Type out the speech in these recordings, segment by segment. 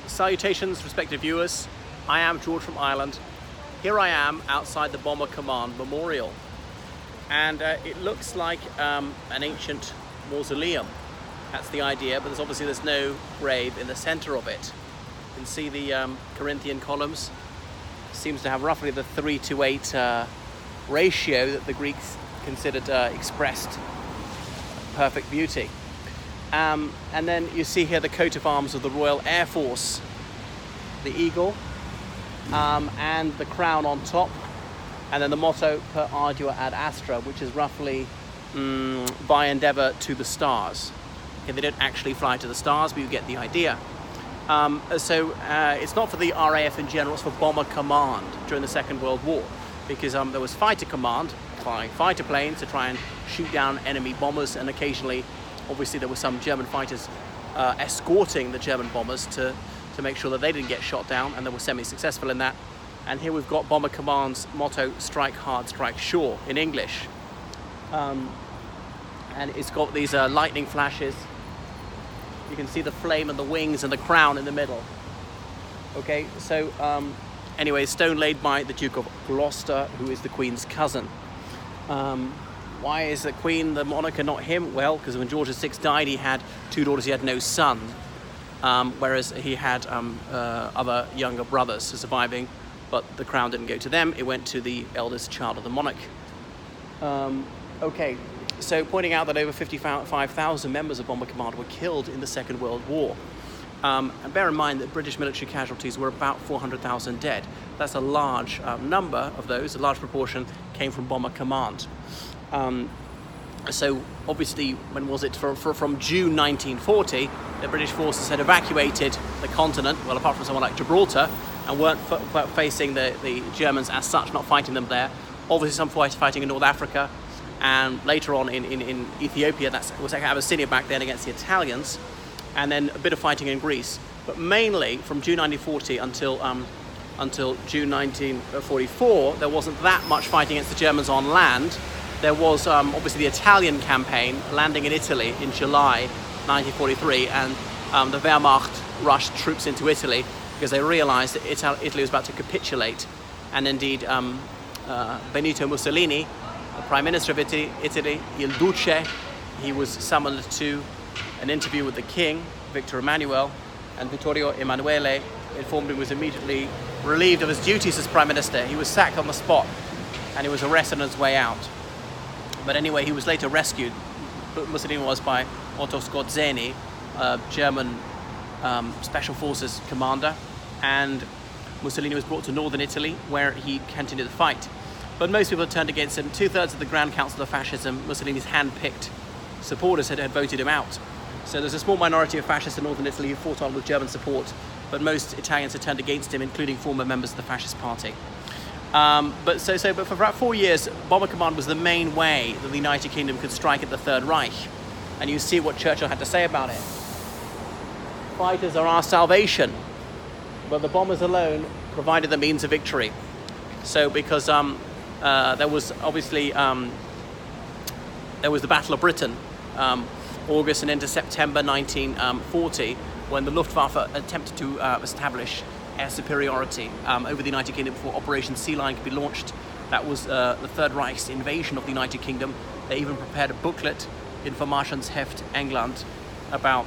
Salutations, respected viewers. I am George from Ireland. Here I am outside the Bomber Command Memorial, and it looks like an ancient mausoleum. That's the idea, but there's no grave in the center of it. You can see the Corinthian columns. Seems to have roughly the 3:8 ratio that the Greeks considered expressed perfect beauty. And then you see here the coat of arms of the Royal Air Force, the eagle, and the crown on top, and then the motto per ardua ad astra, which is roughly by endeavour to the stars. Okay, they don't actually fly to the stars, but you get the idea. It's not for the RAF in general, it's for Bomber Command during the Second World War, because there was Fighter Command flying fighter planes to try and shoot down enemy bombers, and occasionally obviously there were some German fighters escorting the German bombers to make sure that they didn't get shot down, and they were semi-successful in that. And here we've got Bomber Command's motto, strike hard, strike sure, in English. And it's got these lightning flashes. You can see the flame and the wings and the crown in the middle. Okay, so anyway, stone laid by the Duke of Gloucester, who is the Queen's cousin. Why is the Queen the monarch and not him? Well, because when George VI died, he had two daughters, he had no son, whereas he had other younger brothers surviving, but the crown didn't go to them, it went to the eldest child of the monarch. Okay, so pointing out that over 55,000 members of Bomber Command were killed in the Second World War. And bear in mind that British military casualties were about 400,000 dead. That's a large number of those, a large proportion came from Bomber Command. So obviously, when was it? From June 1940, the British forces had evacuated the continent, well, apart from somewhere like Gibraltar, and weren't facing the Germans as such, not fighting them there. Obviously, some fighting in North Africa, and later on in Ethiopia, that was like Abyssinia back then against the Italians, and then a bit of fighting in Greece. But mainly from June 1940 until June 1944, there wasn't that much fighting against the Germans on land. There was obviously the Italian campaign, landing in Italy in July 1943, and the Wehrmacht rushed troops into Italy because they realized that Italy was about to capitulate. And indeed, Benito Mussolini, the Prime Minister of Italy, Il Duce, he was summoned to an interview with the King, Victor Emmanuel, and Vittorio Emanuele informed him he was immediately relieved of his duties as Prime Minister. He was sacked on the spot, and he was arrested on his way out. But anyway, he was later rescued, Mussolini was, by Otto Skorzeny, a German Special Forces commander, and Mussolini was brought to northern Italy, where he continued the fight. But most people had turned against him. 2/3 of the Grand Council of Fascism, Mussolini's hand-picked supporters, had voted him out. So there's a small minority of fascists in northern Italy who fought on with German support, but most Italians had turned against him, including former members of the Fascist Party. But for about 4 years, Bomber Command was the main way that the United Kingdom could strike at the Third Reich. And you see what Churchill had to say about it. Fighters are our salvation, but the bombers alone provided the means of victory. So because there was obviously there was the Battle of Britain, August and into September 1940, when the Luftwaffe attempted to establish air superiority over the United Kingdom before Operation Sea Lion could be launched. That was the Third Reich's invasion of the United Kingdom. They even prepared a booklet, Informationsheft England, about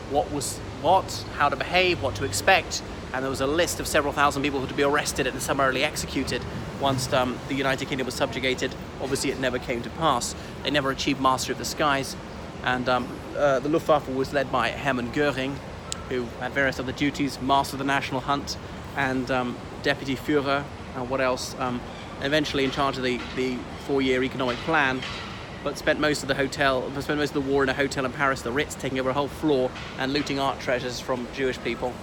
what, how to behave, what to expect, and there was a list of several thousand people who were to be arrested and summarily executed once the United Kingdom was subjugated. Obviously, it never came to pass. They never achieved mastery of the skies, and the Luftwaffe was led by Hermann Göring, who had various other duties, Master of the National Hunt, and Deputy Führer, and what else, eventually in charge of the 4-year economic plan, but spent most of the war in a hotel in Paris, the Ritz, taking over a whole floor and looting art treasures from Jewish people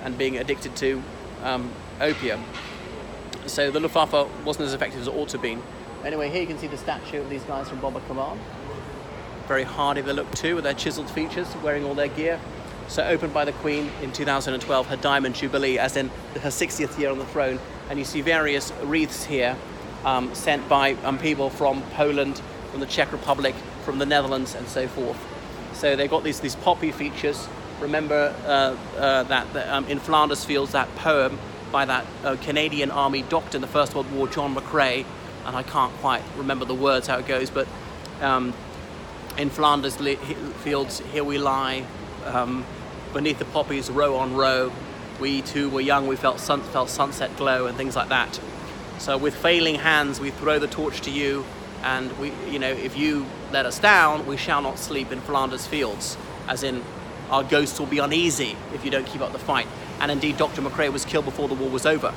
and being addicted to opium. So the Luftwaffe wasn't as effective as it ought to have been. Anyway, here you can see the statue of these guys from Bomber Command. Very hardy they look too, with their chiseled features, wearing all their gear. So opened by the Queen in 2012, her Diamond Jubilee, as in her 60th year on the throne. And you see various wreaths here sent by people from Poland, from the Czech Republic, from the Netherlands, and so forth. So they've got these poppy features, remember that in Flanders Fields, that poem by that Canadian Army doctor in the First World War, John McCrae, and I can't quite remember the words how it goes, but in Flanders Fields, here we lie, beneath the poppies, row on row. We too were young, we felt sunset glow, and things like that. So with failing hands, we throw the torch to you, and if you let us down, we shall not sleep in Flanders Fields, as in our ghosts will be uneasy if you don't keep up the fight. And indeed, Dr. McCrae was killed before the war was over.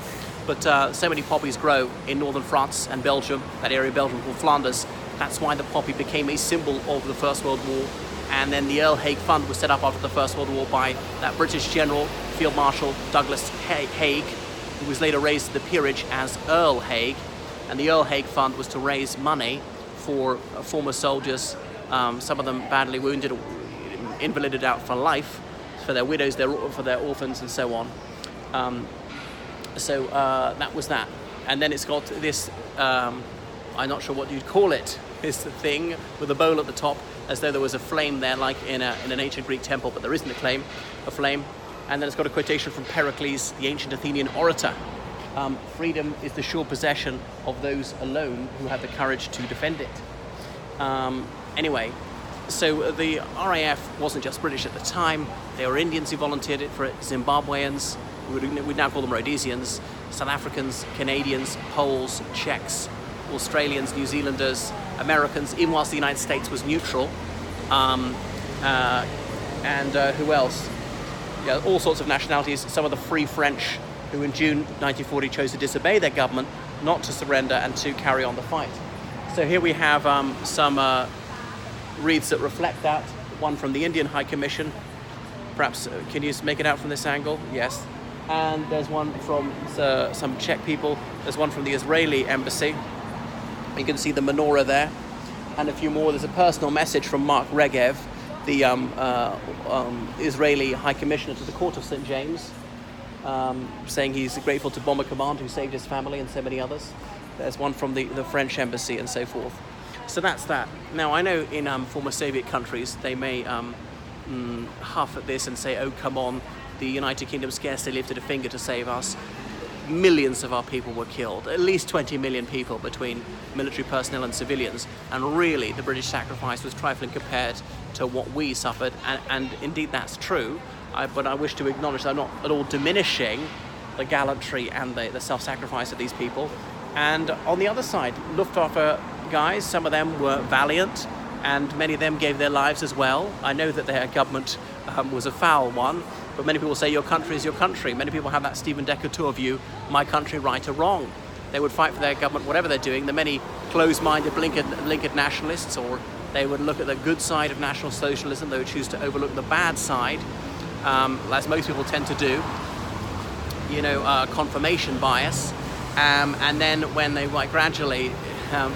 But so many poppies grow in northern France and Belgium, that area of Belgium called Flanders. That's why the poppy became a symbol of the First World War. And then the Earl Haig Fund was set up after the First World War by that British General, Field Marshal Douglas Haig, who was later raised to the peerage as Earl Haig. And the Earl Haig Fund was to raise money for former soldiers, some of them badly wounded, invalided out for life, for their widows, for their orphans, and so on. So that was that. And then it's got this, I'm not sure what you'd call it, this thing with a bowl at the top, as though there was a flame there, like in an ancient Greek temple, but there isn't a flame. And then it's got a quotation from Pericles, the ancient Athenian orator. Freedom is the sure possession of those alone who have the courage to defend it. Anyway, so the RAAF wasn't just British at the time. There were Indians who volunteered for it, Zimbabweans, we'd now call them Rhodesians, South Africans, Canadians, Poles, Czechs, Australians, New Zealanders, Americans, even whilst the United States was neutral. And who else? Yeah, all sorts of nationalities. Some of the Free French who in June 1940 chose to disobey their government, not to surrender and to carry on the fight. So here we have some wreaths that reflect that. One from the Indian High Commission. Perhaps, can you make it out from this angle? Yes. And there's one from some Czech people. There's one from the Israeli embassy. You can see the menorah there. And a few more. There's a personal message from Mark Regev, the Israeli High Commissioner to the Court of St. James, saying he's grateful to Bomber Command who saved his family and so many others. There's one from the French embassy and so forth. So that's that. Now, I know in former Soviet countries, they may huff at this and say, oh, come on, the United Kingdom scarcely lifted a finger to save us. Millions of our people were killed, at least 20 million people between military personnel and civilians. And really, the British sacrifice was trifling compared to what we suffered. And indeed, that's true. But I wish to acknowledge that I'm not at all diminishing the gallantry and the self-sacrifice of these people. And on the other side, Luftwaffe guys, some of them were valiant, and many of them gave their lives as well. I know that their government was a foul one, but many people say your country is your country. Many people have that Stephen Decatur view, my country right or wrong. They would fight for their government, whatever they're doing. The many closed-minded, blinkered nationalists, or they would look at the good side of National Socialism. They would choose to overlook the bad side, as most people tend to do. Confirmation bias. And then when they gradually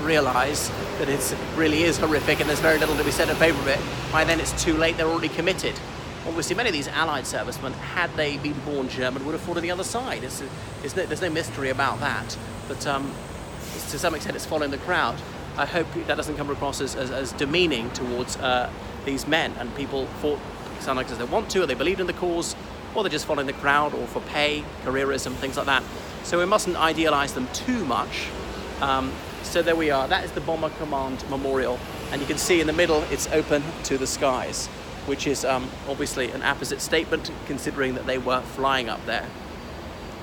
realise that it really is horrific and there's very little to be said in favour of it, by then it's too late, they're already committed. Obviously, many of these Allied servicemen, had they been born German, would have fought on the other side. There's no mystery about that. But to some extent, it's following the crowd. I hope that doesn't come across as demeaning towards these men. And people fought sometimes because they want to, or they believed in the cause, or they're just following the crowd, or for pay, careerism, things like that. So we mustn't idealise them too much. So there we are. That is the Bomber Command Memorial. And you can see in the middle, it's open to the skies, which is obviously an apposite statement considering that they were flying up there.